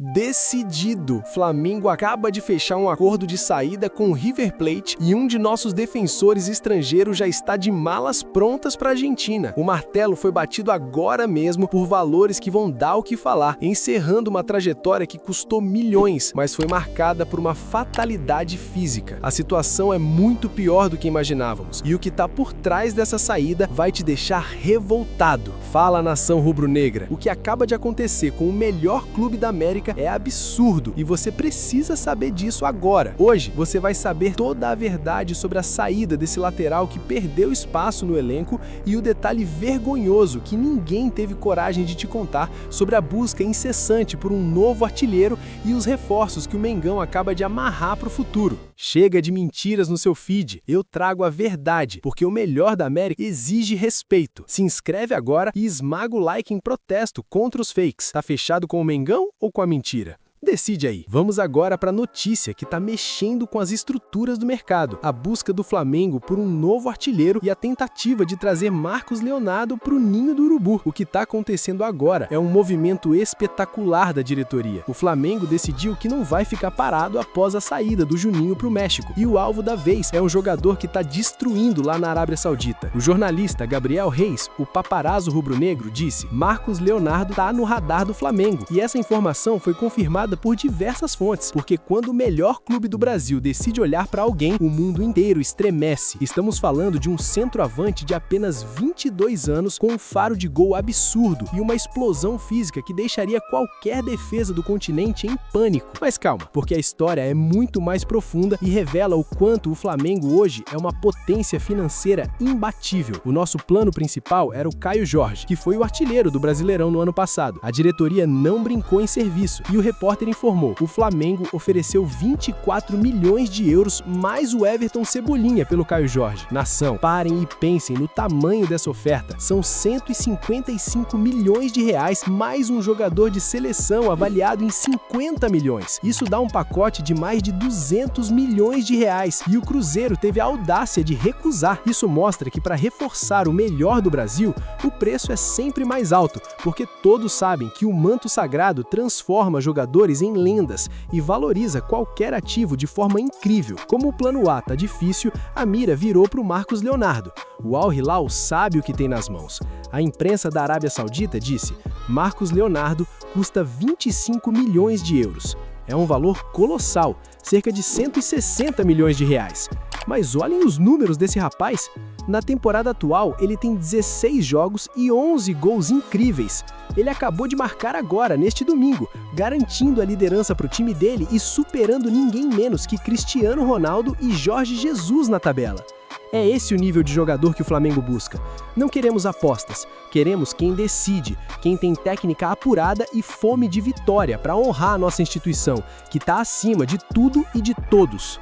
Decidido. Flamengo acaba de fechar um acordo de saída com o River Plate e um de nossos defensores estrangeiros já está de malas prontas para a Argentina. O martelo foi batido agora mesmo por valores que vão dar o que falar, encerrando uma trajetória que custou milhões, mas foi marcada por uma fatalidade física. A situação é muito pior do que imaginávamos, e o que está por trás dessa saída vai te deixar revoltado. Fala, nação rubro-negra, o que acaba de acontecer com o melhor clube da América é absurdo e você precisa saber disso agora. Hoje você vai saber toda a verdade sobre a saída desse lateral que perdeu espaço no elenco e o detalhe vergonhoso que ninguém teve coragem de te contar sobre a busca incessante por um novo artilheiro e os reforços que o Mengão acaba de amarrar para o futuro. Chega de mentiras no seu feed, eu trago a verdade, porque o melhor da América exige respeito. Se inscreve agora e esmaga o like em protesto contra os fakes. Tá fechado com o Mengão ou com a mentira? Decide aí. Vamos agora para a notícia que está mexendo com as estruturas do mercado. A busca do Flamengo por um novo artilheiro e a tentativa de trazer Marcos Leonardo para o ninho do urubu. O que está acontecendo agora é um movimento espetacular da diretoria. O Flamengo decidiu que não vai ficar parado após a saída do Juninho para o México. E o alvo da vez é um jogador que está destruindo lá na Arábia Saudita. O jornalista Gabriel Reis, o paparazzo rubro-negro, disse: Marcos Leonardo está no radar do Flamengo. E essa informação foi confirmada por diversas fontes, porque quando o melhor clube do Brasil decide olhar para alguém, o mundo inteiro estremece. Estamos falando de um centroavante de apenas 22 anos com um faro de gol absurdo e uma explosão física que deixaria qualquer defesa do continente em pânico. Mas calma, porque a história é muito mais profunda e revela o quanto o Flamengo hoje é uma potência financeira imbatível. O nosso plano principal era o Caio Jorge, que foi o artilheiro do Brasileirão no ano passado. A diretoria não brincou em serviço e o repórter informou: o Flamengo ofereceu 24 milhões de euros mais o Everton Cebolinha pelo Caio Jorge. Nação, parem e pensem no tamanho dessa oferta. São 155 milhões de reais mais um jogador de seleção avaliado em 50 milhões. Isso dá um pacote de mais de 200 milhões de reais e o Cruzeiro teve a audácia de recusar. Isso mostra que para reforçar o melhor do Brasil, o preço é sempre mais alto, porque todos sabem que o manto sagrado transforma jogadores em lendas e valoriza qualquer ativo de forma incrível. Como o plano A tá difícil, a mira virou para o Marcos Leonardo. O Al Hilal sabe o que tem nas mãos. A imprensa da Arábia Saudita disse: Marcos Leonardo custa 25 milhões de euros. É um valor colossal, cerca de 160 milhões de reais. Mas olhem os números desse rapaz. Na temporada atual, ele tem 16 jogos e 11 gols incríveis. Ele acabou de marcar agora, neste domingo, garantindo a liderança para o time dele e superando ninguém menos que Cristiano Ronaldo e Jorge Jesus na tabela. É esse o nível de jogador que o Flamengo busca. Não queremos apostas, queremos quem decide, quem tem técnica apurada e fome de vitória para honrar a nossa instituição, que está acima de tudo e de todos.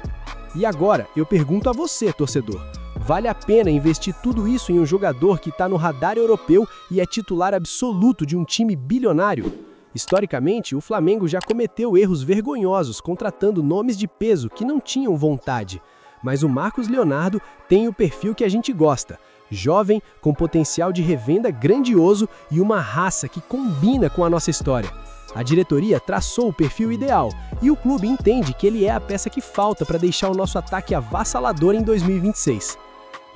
E agora, eu pergunto a você, torcedor: vale a pena investir tudo isso em um jogador que está no radar europeu e é titular absoluto de um time bilionário? Historicamente, o Flamengo já cometeu erros vergonhosos contratando nomes de peso que não tinham vontade. Mas o Marcos Leonardo tem o perfil que a gente gosta: jovem, com potencial de revenda grandioso e uma raça que combina com a nossa história. A diretoria traçou o perfil ideal e o clube entende que ele é a peça que falta para deixar o nosso ataque avassalador em 2026.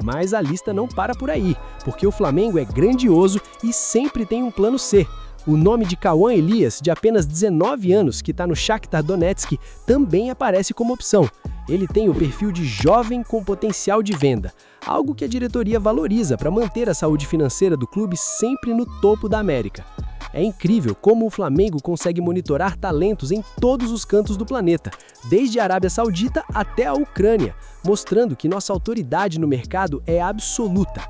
Mas a lista não para por aí, porque o Flamengo é grandioso e sempre tem um plano C. O nome de Cauã Elias, de apenas 19 anos, que está no Shakhtar Donetsk, também aparece como opção. Ele tem o perfil de jovem com potencial de venda, algo que a diretoria valoriza para manter a saúde financeira do clube sempre no topo da América. É incrível como o Flamengo consegue monitorar talentos em todos os cantos do planeta, desde a Arábia Saudita até a Ucrânia, mostrando que nossa autoridade no mercado é absoluta.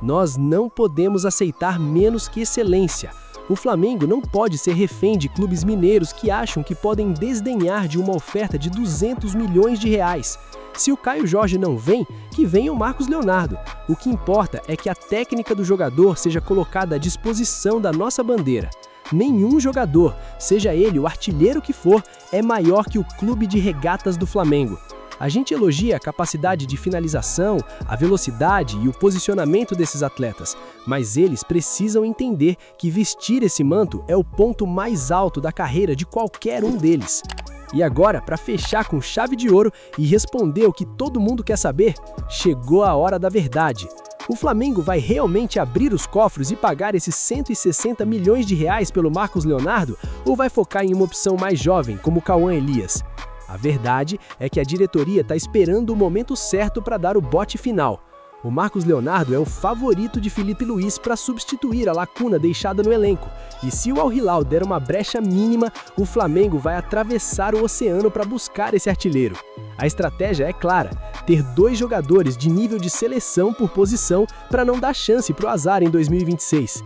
Nós não podemos aceitar menos que excelência. O Flamengo não pode ser refém de clubes mineiros que acham que podem desdenhar de uma oferta de 200 milhões de reais. Se o Caio Jorge não vem, que venha o Marcos Leonardo. O que importa é que a técnica do jogador seja colocada à disposição da nossa bandeira. Nenhum jogador, seja ele o artilheiro que for, é maior que o Clube de Regatas do Flamengo. A gente elogia a capacidade de finalização, a velocidade e o posicionamento desses atletas, mas eles precisam entender que vestir esse manto é o ponto mais alto da carreira de qualquer um deles. E agora, para fechar com chave de ouro e responder o que todo mundo quer saber, chegou a hora da verdade. O Flamengo vai realmente abrir os cofres e pagar esses 160 milhões de reais pelo Marcos Leonardo ou vai focar em uma opção mais jovem, como o Cauã Elias? A verdade é que a diretoria está esperando o momento certo para dar o bote final. O Marcos Leonardo é o favorito de Felipe Luiz para substituir a lacuna deixada no elenco. E se o Al Hilal der uma brecha mínima, o Flamengo vai atravessar o oceano para buscar esse artilheiro. A estratégia é clara, ter 2 jogadores de nível de seleção por posição para não dar chance para o azar em 2026.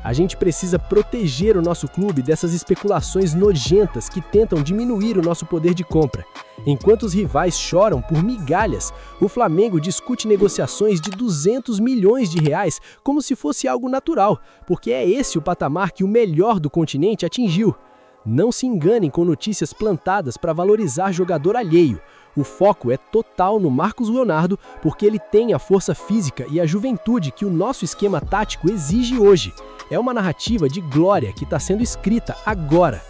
A gente precisa proteger o nosso clube dessas especulações nojentas que tentam diminuir o nosso poder de compra. Enquanto os rivais choram por migalhas, o Flamengo discute negociações de 200 milhões de reais como se fosse algo natural, porque é esse o patamar que o melhor do continente atingiu. Não se enganem com notícias plantadas para valorizar jogador alheio. O foco é total no Marcos Leonardo porque ele tem a força física e a juventude que o nosso esquema tático exige hoje. É uma narrativa de glória que está sendo escrita agora.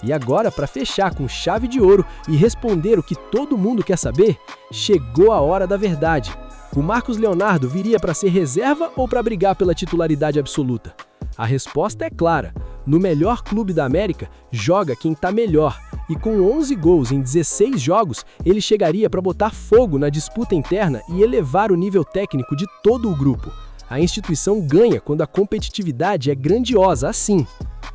E agora, para fechar com chave de ouro e responder o que todo mundo quer saber, chegou a hora da verdade. O Marcos Leonardo viria para ser reserva ou para brigar pela titularidade absoluta? A resposta é clara. No melhor clube da América, joga quem está melhor. E com 11 gols em 16 jogos, ele chegaria para botar fogo na disputa interna e elevar o nível técnico de todo o grupo. A instituição ganha quando a competitividade é grandiosa assim.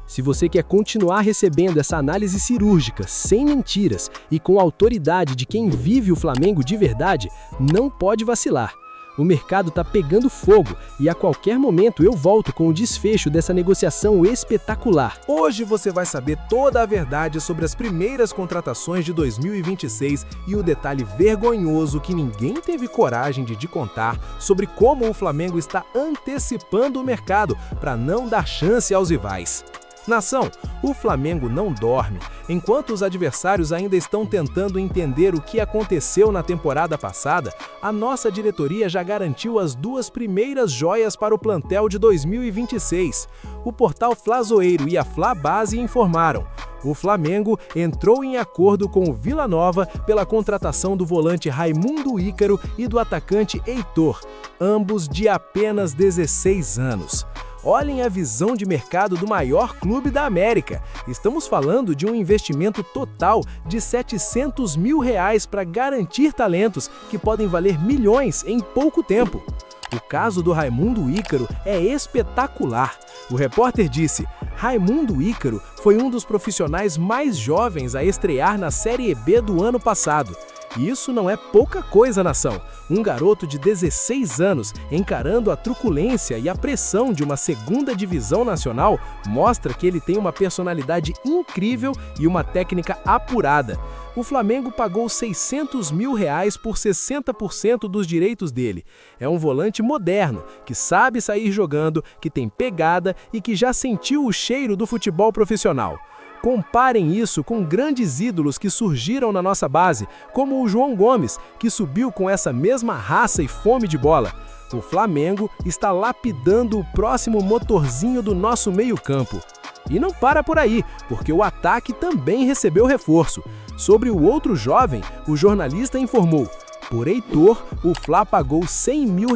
Se você quer continuar recebendo essa análise cirúrgica, sem mentiras e com a autoridade de quem vive o Flamengo de verdade, não pode vacilar. O mercado está pegando fogo e a qualquer momento eu volto com o desfecho dessa negociação espetacular. Hoje você vai saber toda a verdade sobre as primeiras contratações de 2026 e o detalhe vergonhoso que ninguém teve coragem de contar sobre como o Flamengo está antecipando o mercado para não dar chance aos rivais. Nação, o Flamengo não dorme. Enquanto os adversários ainda estão tentando entender o que aconteceu na temporada passada, a nossa diretoria já garantiu as 2 primeiras joias para o plantel de 2026. O portal Flazoeiro e a Flabase informaram. O Flamengo entrou em acordo com o Vila Nova pela contratação do volante Raimundo Ícaro e do atacante Heitor, ambos de apenas 16 anos. Olhem a visão de mercado do maior clube da América. Estamos falando de um investimento total de R$700 mil para garantir talentos que podem valer milhões em pouco tempo. O caso do Raimundo Ícaro é espetacular. O repórter disse: Raimundo Ícaro foi um dos profissionais mais jovens a estrear na Série B do ano passado. E isso não é pouca coisa, nação. Um garoto de 16 anos encarando a truculência e a pressão de uma segunda divisão nacional mostra que ele tem uma personalidade incrível e uma técnica apurada. O Flamengo pagou R$600 mil por 60% dos direitos dele. É um volante moderno, que sabe sair jogando, que tem pegada e que já sentiu o cheiro do futebol profissional. Comparem isso com grandes ídolos que surgiram na nossa base, como o João Gomes, que subiu com essa mesma raça e fome de bola. O Flamengo está lapidando o próximo motorzinho do nosso meio-campo. E não para por aí, porque o ataque também recebeu reforço. Sobre o outro jovem, o jornalista informou: por Heitor, o Fla pagou R$100 mil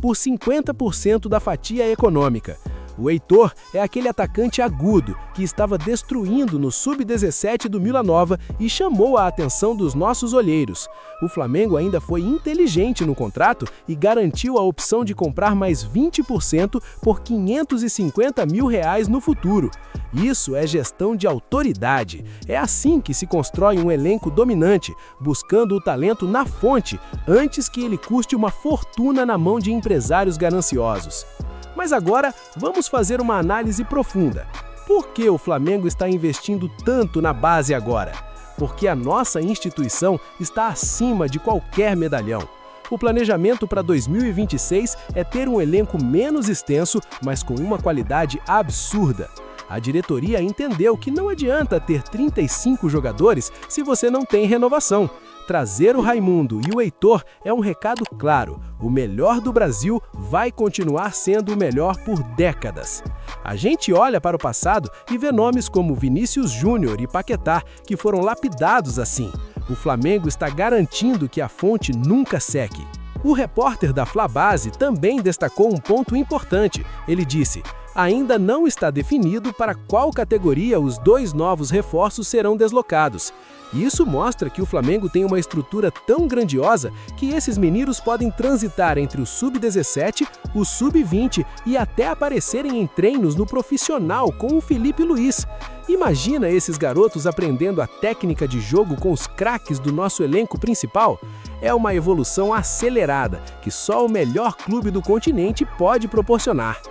por 50% da fatia econômica. O Heitor é aquele atacante agudo que estava destruindo no Sub-17 do Vila Nova e chamou a atenção dos nossos olheiros. O Flamengo ainda foi inteligente no contrato e garantiu a opção de comprar mais 20% por R$550 mil no futuro. Isso é gestão de autoridade. É assim que se constrói um elenco dominante, buscando o talento na fonte, antes que ele custe uma fortuna na mão de empresários gananciosos. Mas agora, vamos fazer uma análise profunda. Por que o Flamengo está investindo tanto na base agora? Porque a nossa instituição está acima de qualquer medalhão. O planejamento para 2026 é ter um elenco menos extenso, mas com uma qualidade absurda. A diretoria entendeu que não adianta ter 35 jogadores se você não tem renovação. trazer o Raimundo e o Heitor é um recado claro. O melhor do Brasil vai continuar sendo o melhor por décadas. A gente olha para o passado e vê nomes como Vinícius Júnior e Paquetá, que foram lapidados assim. O Flamengo está garantindo que a fonte nunca seque. O repórter da Flabase também destacou um ponto importante. Ele disse: ainda não está definido para qual categoria os 2 novos reforços serão deslocados. Isso mostra que o Flamengo tem uma estrutura tão grandiosa que esses meninos podem transitar entre o Sub-17, o Sub-20 e até aparecerem em treinos no profissional com o Felipe Luiz. Imagina esses garotos aprendendo a técnica de jogo com os craques do nosso elenco principal? É uma evolução acelerada que só o melhor clube do continente pode proporcionar.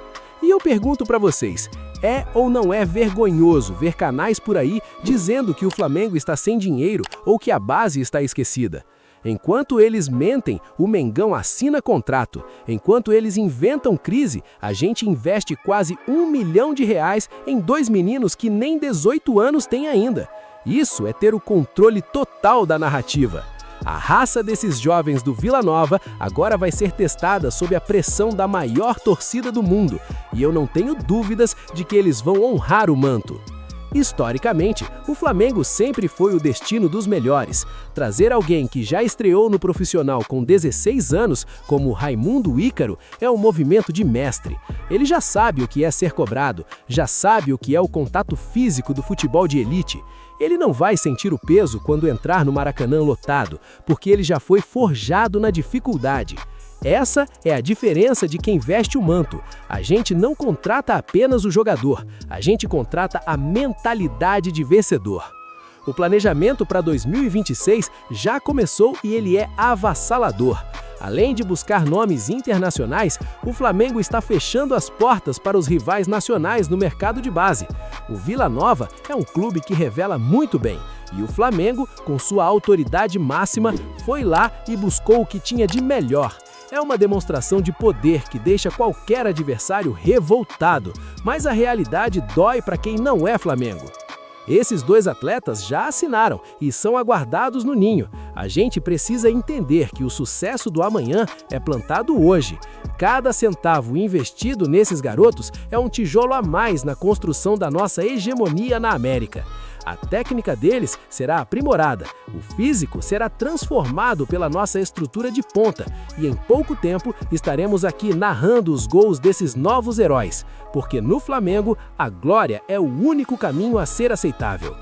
E eu pergunto para vocês, é ou não é vergonhoso ver canais por aí dizendo que o Flamengo está sem dinheiro ou que a base está esquecida? Enquanto eles mentem, o Mengão assina contrato. Enquanto eles inventam crise, a gente investe quase R$1 milhão em 2 meninos que nem 18 anos têm ainda. Isso é ter o controle total da narrativa. A raça desses jovens do Vila Nova agora vai ser testada sob a pressão da maior torcida do mundo, e eu não tenho dúvidas de que eles vão honrar o manto. Historicamente, o Flamengo sempre foi o destino dos melhores. Trazer alguém que já estreou no profissional com 16 anos, como Raimundo Ícaro, é um movimento de mestre. Ele já sabe o que é ser cobrado, já sabe o que é o contato físico do futebol de elite. Ele não vai sentir o peso quando entrar no Maracanã lotado, porque ele já foi forjado na dificuldade. Essa é a diferença de quem veste o manto. A gente não contrata apenas o jogador, a gente contrata a mentalidade de vencedor. O planejamento para 2026 já começou e ele é avassalador. Além de buscar nomes internacionais, o Flamengo está fechando as portas para os rivais nacionais no mercado de base. O Vila Nova é um clube que revela muito bem, e o Flamengo, com sua autoridade máxima, foi lá e buscou o que tinha de melhor. É uma demonstração de poder que deixa qualquer adversário revoltado, mas a realidade dói para quem não é Flamengo. Esses 2 atletas já assinaram e são aguardados no ninho. A gente precisa entender que o sucesso do amanhã é plantado hoje. Cada centavo investido nesses garotos é um tijolo a mais na construção da nossa hegemonia na América. A técnica deles será aprimorada, o físico será transformado pela nossa estrutura de ponta e em pouco tempo estaremos aqui narrando os gols desses novos heróis, porque no Flamengo a glória é o único caminho a ser aceitável.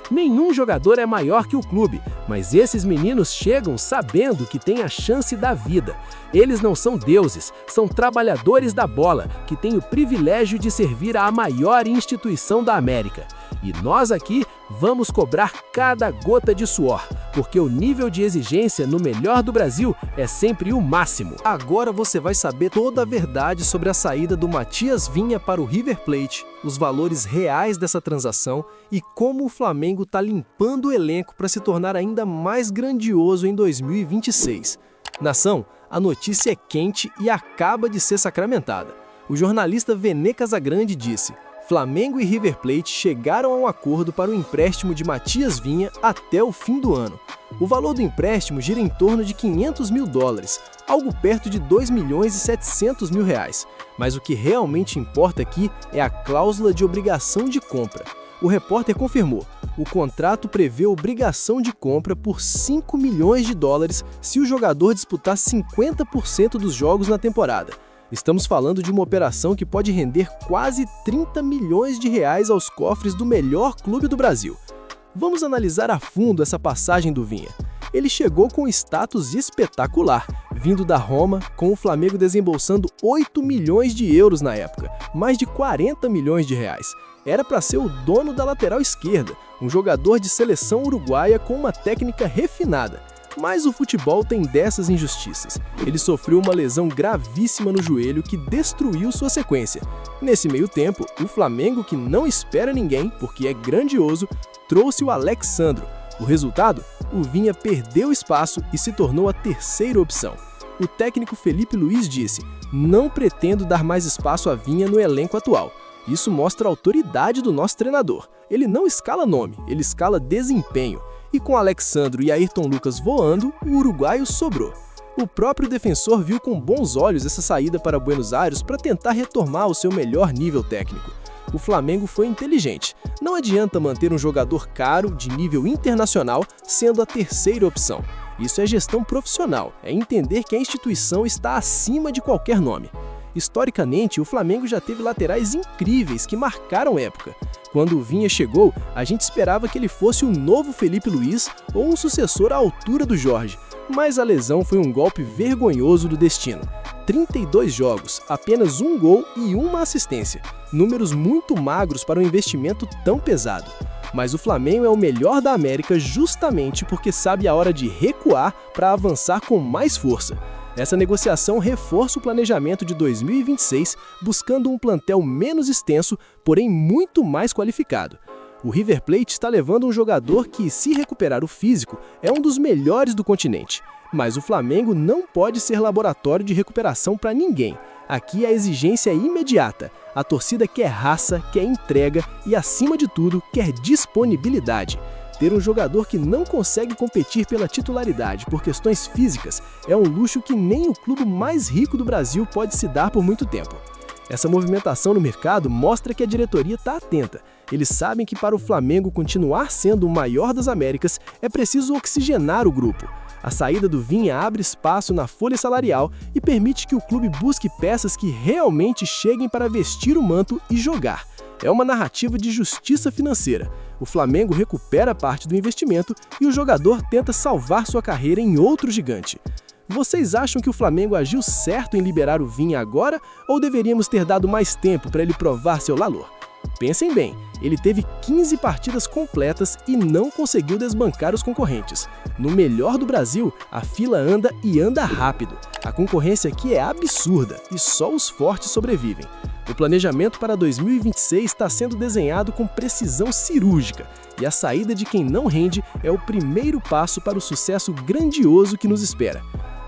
Nenhum jogador é maior que o clube, mas esses meninos chegam sabendo que têm a chance da vida. Eles não são deuses, são trabalhadores da bola, que têm o privilégio de servir à maior instituição da América. E nós aqui vamos cobrar cada gota de suor, porque o nível de exigência no melhor do Brasil é sempre o máximo. Agora você vai saber toda a verdade sobre a saída do Matias Vinha para o River Plate, os valores reais dessa transação e como o Flamengo está limpando o elenco para se tornar ainda mais grandioso em 2026. Nação, a notícia é quente e acaba de ser sacramentada. O jornalista Vene Casagrande disse: Flamengo e River Plate chegaram a um acordo para o empréstimo de Matias Vinha até o fim do ano. O valor do empréstimo gira em torno de $500 mil, algo perto de R$2.700.000. Mas o que realmente importa aqui é a cláusula de obrigação de compra. O repórter confirmou: o contrato prevê obrigação de compra por $5 milhões se o jogador disputar 50% dos jogos na temporada. Estamos falando de uma operação que pode render quase R$30 milhões aos cofres do melhor clube do Brasil. Vamos analisar a fundo essa passagem do Vinha. Ele chegou com status espetacular, vindo da Roma, com o Flamengo desembolsando €8 milhões na época, mais de R$40 milhões. Era para ser o dono da lateral esquerda, um jogador de seleção uruguaia com uma técnica refinada. Mas o futebol tem dessas injustiças. Ele sofreu uma lesão gravíssima no joelho que destruiu sua sequência. Nesse meio tempo, o Flamengo, que não espera ninguém, porque é grandioso, trouxe o Alex Sandro. O resultado? O Vinha perdeu espaço e se tornou a terceira opção. O técnico Felipe Luiz disse: não pretendo dar mais espaço a Vinha no elenco atual. Isso mostra a autoridade do nosso treinador. Ele não escala nome, ele escala desempenho. E com Alexandro e Ayrton Lucas voando, o uruguaio sobrou. O próprio defensor viu com bons olhos essa saída para Buenos Aires para tentar retomar ao seu melhor nível técnico. O Flamengo foi inteligente. Não adianta manter um jogador caro, de nível internacional, sendo a terceira opção. Isso é gestão profissional, é entender que a instituição está acima de qualquer nome. Historicamente, o Flamengo já teve laterais incríveis que marcaram época. Quando o Vinha chegou, a gente esperava que ele fosse o novo Felipe Luiz ou um sucessor à altura do Jorge. Mas a lesão foi um golpe vergonhoso do destino. 32 jogos, apenas um gol e uma assistência. Números muito magros para um investimento tão pesado. Mas o Flamengo é o melhor da América justamente porque sabe a hora de recuar para avançar com mais força. Essa negociação reforça o planejamento de 2026, buscando um plantel menos extenso, porém muito mais qualificado. O River Plate está levando um jogador que, se recuperar o físico, é um dos melhores do continente. Mas o Flamengo não pode ser laboratório de recuperação para ninguém. Aqui a exigência é imediata. A torcida quer raça, quer entrega e, acima de tudo, quer disponibilidade. Ter um jogador que não consegue competir pela titularidade por questões físicas é um luxo que nem o clube mais rico do Brasil pode se dar por muito tempo. Essa movimentação no mercado mostra que a diretoria está atenta. Eles sabem que para o Flamengo continuar sendo o maior das Américas, é preciso oxigenar o grupo. A saída do Vinha abre espaço na folha salarial e permite que o clube busque peças que realmente cheguem para vestir o manto e jogar. É uma narrativa de justiça financeira. O Flamengo recupera parte do investimento e o jogador tenta salvar sua carreira em outro gigante. Vocês acham que o Flamengo agiu certo em liberar o Vinha agora ou deveríamos ter dado mais tempo para ele provar seu valor? Pensem bem, ele teve 15 partidas completas e não conseguiu desbancar os concorrentes. No melhor do Brasil, a fila anda e anda rápido. A concorrência aqui é absurda e só os fortes sobrevivem. O planejamento para 2026 está sendo desenhado com precisão cirúrgica e a saída de quem não rende é o primeiro passo para o sucesso grandioso que nos espera.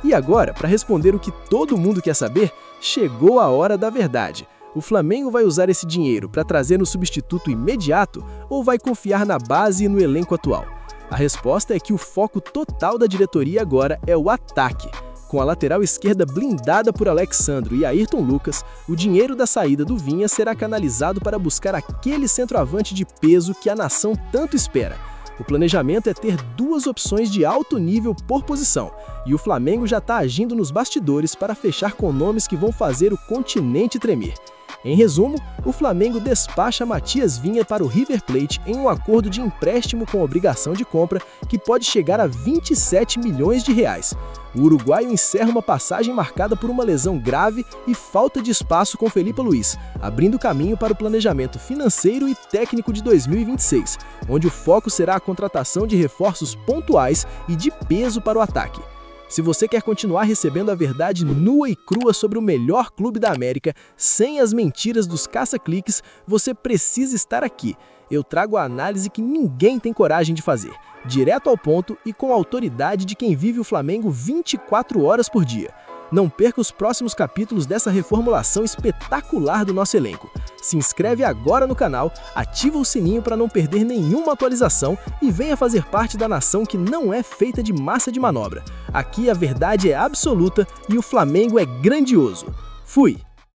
E agora, para responder o que todo mundo quer saber, chegou a hora da verdade. O Flamengo vai usar esse dinheiro para trazer um substituto imediato ou vai confiar na base e no elenco atual? A resposta é que o foco total da diretoria agora é o ataque. Com a lateral esquerda blindada por Alexandro e Ayrton Lucas, o dinheiro da saída do Vinha será canalizado para buscar aquele centroavante de peso que a nação tanto espera. O planejamento é ter duas opções de alto nível por posição, e o Flamengo já está agindo nos bastidores para fechar com nomes que vão fazer o continente tremer. Em resumo, o Flamengo despacha Matias Vinha para o River Plate em um acordo de empréstimo com obrigação de compra que pode chegar a 27 milhões de reais. O uruguaio encerra uma passagem marcada por uma lesão grave e falta de espaço com Felipe Luiz, abrindo caminho para o planejamento financeiro e técnico de 2026, onde o foco será a contratação de reforços pontuais e de peso para o ataque. Se você quer continuar recebendo a verdade nua e crua sobre o melhor clube da América, sem as mentiras dos caça-cliques, você precisa estar aqui. Eu trago a análise que ninguém tem coragem de fazer, direto ao ponto e com a autoridade de quem vive o Flamengo 24 horas por dia. Não perca os próximos capítulos dessa reformulação espetacular do nosso elenco. Se inscreve agora no canal, ativa o sininho para não perder nenhuma atualização e venha fazer parte da nação que não é feita de massa de manobra. Aqui a verdade é absoluta e o Flamengo é grandioso. Fui!